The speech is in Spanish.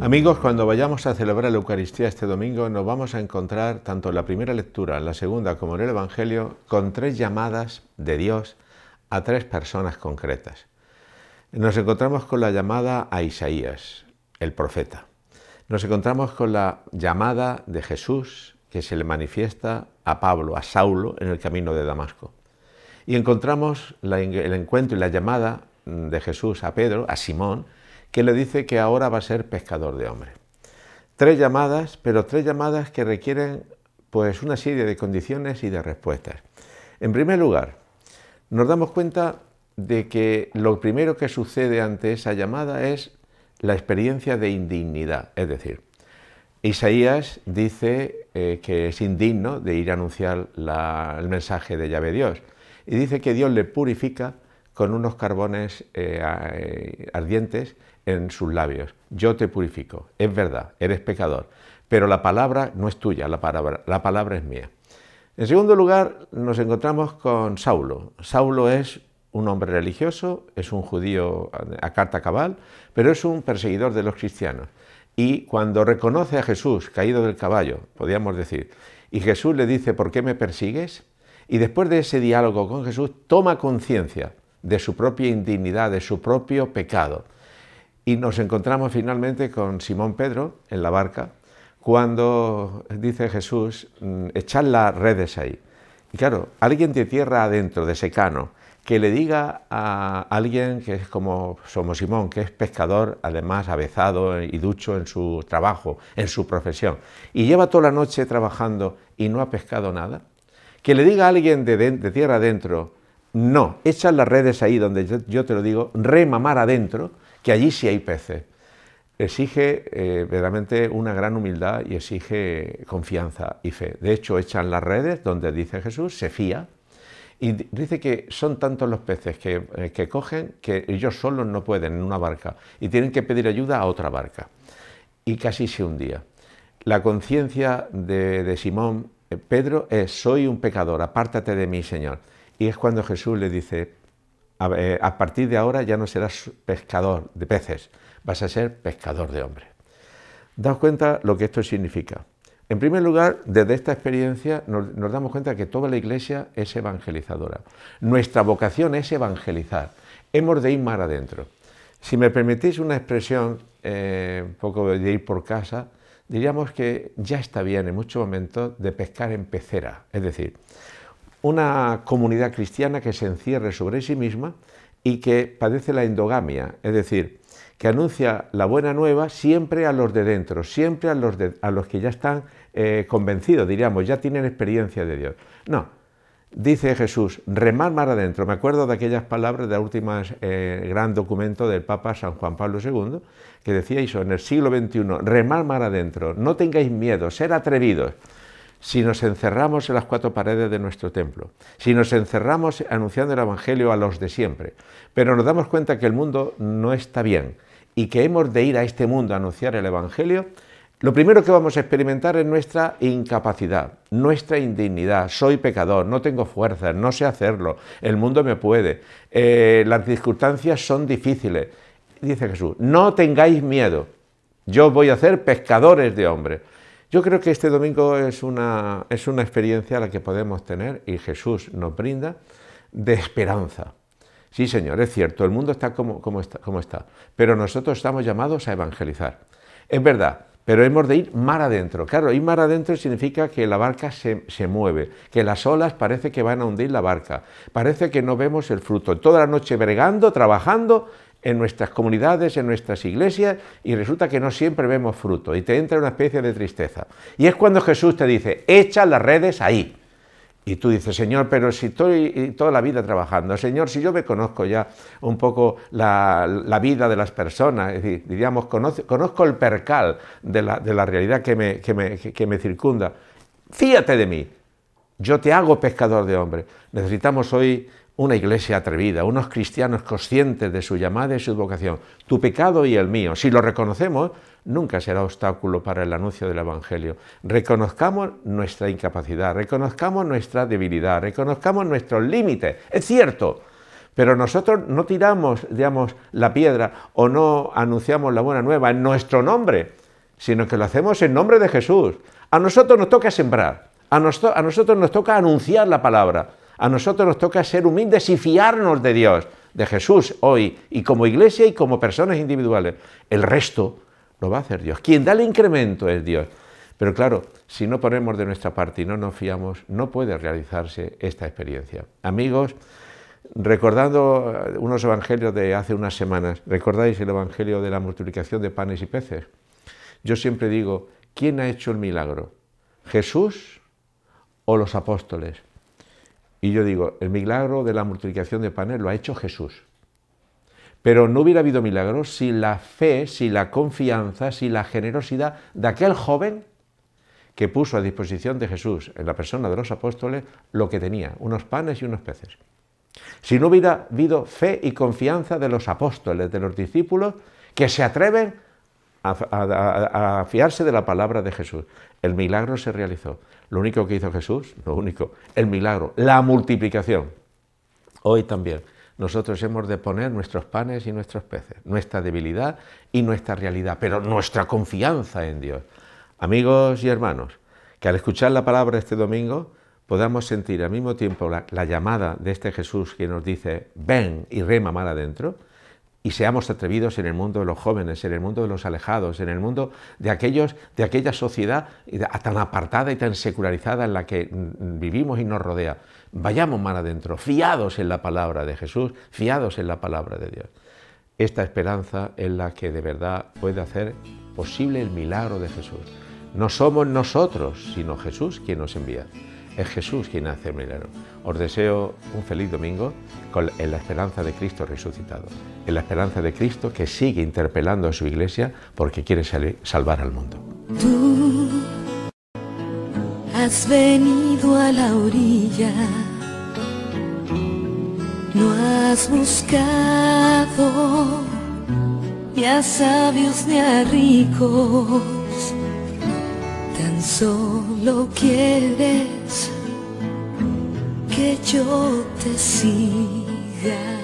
Amigos, cuando vayamos a celebrar la Eucaristía este domingo nos vamos a encontrar, tanto en la primera lectura, en la segunda como en el Evangelio, con tres llamadas de Dios a tres personas concretas. Nos encontramos con la llamada a Isaías, el profeta. Nos encontramos con la llamada de Jesús que se le manifiesta a Pablo, a Saulo, en el camino de Damasco. Y encontramos el encuentro y la llamada de Jesús a Pedro, a Simón, que le dice que ahora va a ser pescador de hombres. Tres llamadas, pero tres llamadas que requieren pues una serie de condiciones y de respuestas. En primer lugar, nos damos cuenta de que lo primero que sucede ante esa llamada es la experiencia de indignidad. Es decir, Isaías dice que es indigno de ir a anunciar el mensaje de Yahvé Dios. Y dice que Dios le purifica con unos carbones ardientes en sus labios. Yo te purifico, es verdad, eres pecador, pero la palabra no es tuya, la palabra es mía. En segundo lugar, nos encontramos con Saulo. Saulo es un hombre religioso, es un judío a carta cabal, pero es un perseguidor de los cristianos. Y cuando reconoce a Jesús caído del caballo, podríamos decir, y Jesús le dice, ¿por qué me persigues? Y después de ese diálogo con Jesús, toma conciencia de su propia indignidad, de su propio pecado. Y nos encontramos finalmente con Simón Pedro en la barca, cuando dice Jesús, echad las redes ahí. Y claro, alguien de tierra adentro, de secano, que le diga a alguien que es como Simón, que es pescador, además avezado y ducho en su trabajo, en su profesión, y lleva toda la noche trabajando y no ha pescado nada, que le diga a alguien de tierra adentro, no, echad las redes ahí donde yo te lo digo, rema mar adentro, que allí sí hay peces. Exige verdaderamente una gran humildad y exige confianza y fe. De hecho, echan las redes donde dice Jesús, se fía, y dice que son tantos los peces que cogen que ellos solos no pueden en una barca y tienen que pedir ayuda a otra barca. Y casi se hundía. La conciencia de Simón Pedro es, soy un pecador, apártate de mí, Señor. Y es cuando Jesús le dice, a partir de ahora ya no serás pescador de peces, vas a ser pescador de hombres. Daos cuenta lo que esto significa. En primer lugar, desde esta experiencia nos damos cuenta que toda la Iglesia es evangelizadora. Nuestra vocación es evangelizar. Hemos de ir mar adentro. Si me permitís una expresión, un poco de ir por casa, diríamos que ya está bien en muchos momentos de pescar en pecera, es decir, una comunidad cristiana que se encierre sobre sí misma y que padece la endogamia, es decir, que anuncia la buena nueva siempre a los de dentro, siempre a los que ya están convencidos, diríamos, ya tienen experiencia de Dios. No, dice Jesús, remar mar adentro. Me acuerdo de aquellas palabras del último gran documento del Papa San Juan Pablo II, que decía eso, en el siglo XXI, remar mar adentro, no tengáis miedo, ser atrevidos. Si nos encerramos en las cuatro paredes de nuestro templo, si nos encerramos anunciando el Evangelio a los de siempre, pero nos damos cuenta que el mundo no está bien y que hemos de ir a este mundo a anunciar el Evangelio, lo primero que vamos a experimentar es nuestra incapacidad, nuestra indignidad. Soy pecador, no tengo fuerzas, no sé hacerlo, el mundo me puede, las circunstancias son difíciles. Dice Jesús, no tengáis miedo, yo voy a hacer pescadores de hombres. Yo creo que este domingo es una experiencia a la que podemos tener y Jesús nos brinda de esperanza. Sí, Señor, es cierto, el mundo está como está, pero nosotros estamos llamados a evangelizar. Es verdad, pero hemos de ir mar adentro. Claro, ir mar adentro significa que la barca se mueve, que las olas parece que van a hundir la barca, parece que no vemos el fruto. Toda la noche bregando, trabajando, en nuestras comunidades, en nuestras iglesias, y resulta que no siempre vemos fruto, y te entra una especie de tristeza. Y es cuando Jesús te dice, echa las redes ahí. Y tú dices, Señor, pero si estoy toda la vida trabajando, Señor, si yo me conozco ya un poco la vida de las personas, es decir, diríamos, conozco el percal de la realidad que me circunda, fíate de mí, yo te hago pescador de hombres. Necesitamos hoy una iglesia atrevida, unos cristianos conscientes de su llamada y su vocación, tu pecado y el mío. Si lo reconocemos, nunca será obstáculo para el anuncio del Evangelio. Reconozcamos nuestra incapacidad, reconozcamos nuestra debilidad, reconozcamos nuestros límites. Es cierto, Pero nosotros no tiramos, digamos, la piedra o no anunciamos la buena nueva en nuestro nombre, sino que lo hacemos en nombre de Jesús. A nosotros nos toca sembrar, a nosotros nos toca anunciar la palabra, a nosotros nos toca ser humildes y fiarnos de Dios, de Jesús hoy, y como iglesia y como personas individuales. El resto lo va a hacer Dios. Quien da el incremento es Dios. Pero claro, si no ponemos de nuestra parte y no nos fiamos, no puede realizarse esta experiencia. Amigos, recordando unos evangelios de hace unas semanas, ¿recordáis el evangelio de la multiplicación de panes y peces? Yo siempre digo, ¿quién ha hecho el milagro? ¿Jesús o los apóstoles? Y yo digo, el milagro de la multiplicación de panes lo ha hecho Jesús. Pero no hubiera habido milagro si la fe, si la confianza, si la generosidad de aquel joven que puso a disposición de Jesús, en la persona de los apóstoles, lo que tenía, unos panes y unos peces. Si no hubiera habido fe y confianza de los apóstoles, de los discípulos, que se atreven a fiarse de la palabra de Jesús, el milagro se realizó. Lo único que hizo Jesús, el milagro, la multiplicación. Hoy también nosotros hemos de poner nuestros panes y nuestros peces, nuestra debilidad y nuestra realidad, pero nuestra confianza en Dios. Amigos y hermanos, que al escuchar la palabra este domingo podamos sentir al mismo tiempo la llamada de este Jesús que nos dice, ven y rema mar adentro, y seamos atrevidos en el mundo de los jóvenes, en el mundo de los alejados, en el mundo de aquella sociedad tan apartada y tan secularizada en la que vivimos y nos rodea. Vayamos mar adentro, fiados en la palabra de Jesús, fiados en la palabra de Dios. Esta esperanza es la que de verdad puede hacer posible el milagro de Jesús. No somos nosotros, sino Jesús quien nos envía. Es Jesús quien hace el milagro. Os deseo un feliz domingo en la esperanza de Cristo resucitado, en la esperanza de Cristo que sigue interpelando a su iglesia porque quiere salvar al mundo. Tú has venido a la orilla, no has buscado ni a sabios ni a ricos, tan solo quieres que yo te siga.